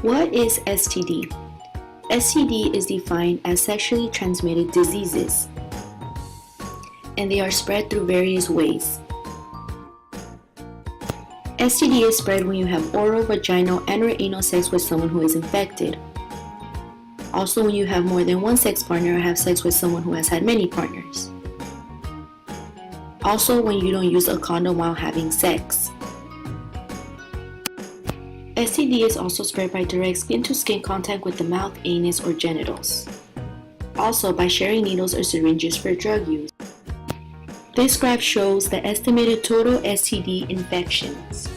What is STD? STD is defined as sexually transmitted diseases, and they are spread through various ways. STD is spread when you have oral, vaginal, and/or anal sex with someone who is infected. Also, when you have more than one sex partner or have sex with someone who has had many partners. Also, when you don't use a condom while having sex. STD is also spread by direct skin-to-skin contact with the mouth, anus, or genitals. Also, by sharing needles or syringes for drug use. This graph shows the estimated total STD infections.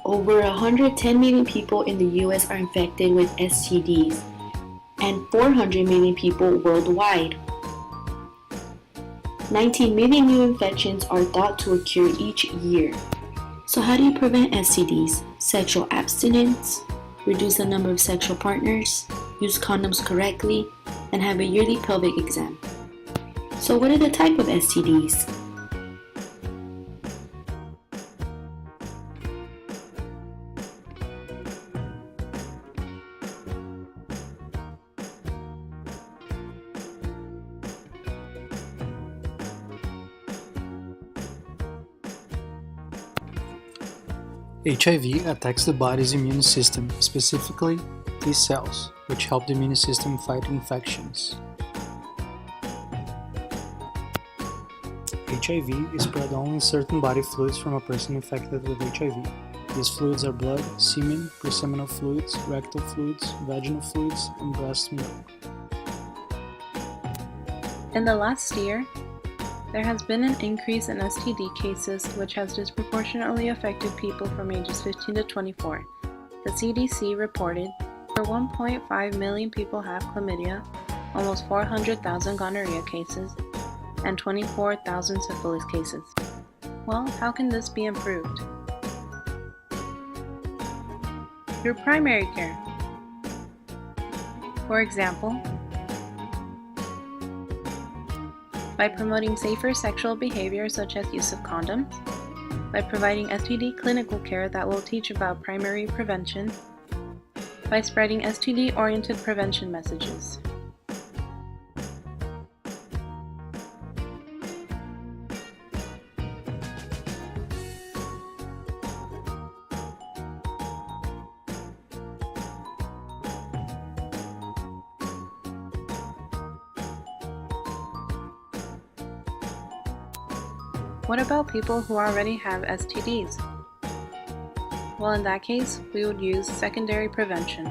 Over 110 million people in the US are infected with STDs, and 400 million people worldwide. 19 million new infections are thought to occur each year. So how do you prevent STDs? Sexual abstinence, reduce the number of sexual partners, use condoms correctly, and have a yearly pelvic exam. So what are the type of STDs? HIV attacks the body's immune system, specifically T cells, which help the immune system fight infections. HIV is spread only in certain body fluids from a person infected with HIV. These fluids are blood, semen, preseminal fluids, rectal fluids, vaginal fluids, and breast milk. In the last year, there has been an increase in STD cases, which has disproportionately affected people from ages 15 to 24. The CDC reported over 1.5 million people have chlamydia, almost 400,000 gonorrhea cases, and 24,000 syphilis cases. Well, how can this be improved? Through primary care. For example, by promoting safer sexual behavior such as use of condoms, by providing STD clinical care that will teach about primary prevention, by spreading STD-oriented prevention messages. What about people who already have STDs? Well, in that case, we would use secondary prevention.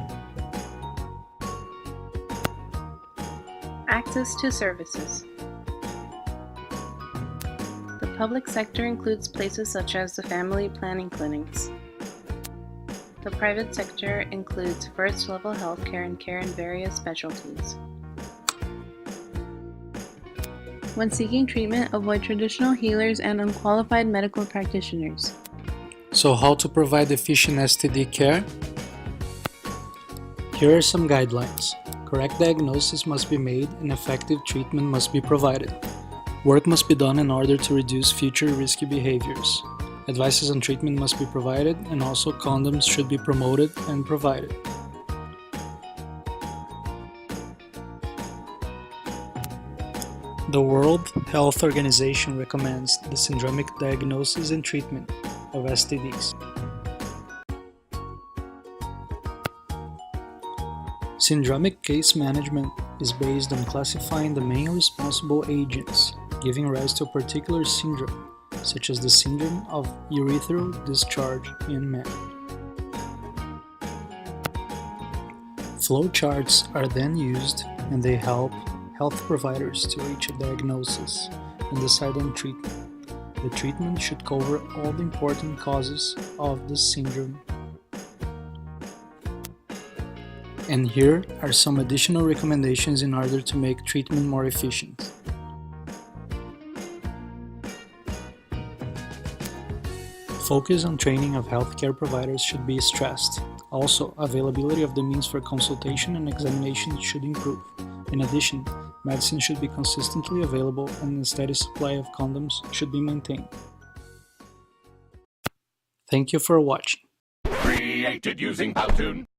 Access to services. The public sector includes places such as the family planning clinics. The private sector includes first-level healthcare and care in various specialties. When seeking treatment, avoid traditional healers and unqualified medical practitioners. So how to provide efficient STD care? Here are some guidelines. Correct diagnosis must be made and effective treatment must be provided. Work must be done in order to reduce future risky behaviors. Advices on treatment must be provided, and also condoms should be promoted and provided. The World Health Organization recommends the syndromic diagnosis and treatment of STDs. Syndromic case management is based on classifying the main responsible agents giving rise to a particular syndrome, such as the syndrome of urethral discharge in men. Flowcharts are then used, and they help health providers to reach a diagnosis and decide on treatment. The treatment should cover all the important causes of the syndrome. And here are some additional recommendations in order to make treatment more efficient. Focus on training of healthcare providers should be stressed. Also, availability of the means for consultation and examination should improve. In addition, medicine should be consistently available and a steady supply of condoms should be maintained. Thank you for watching. created using Powtoon.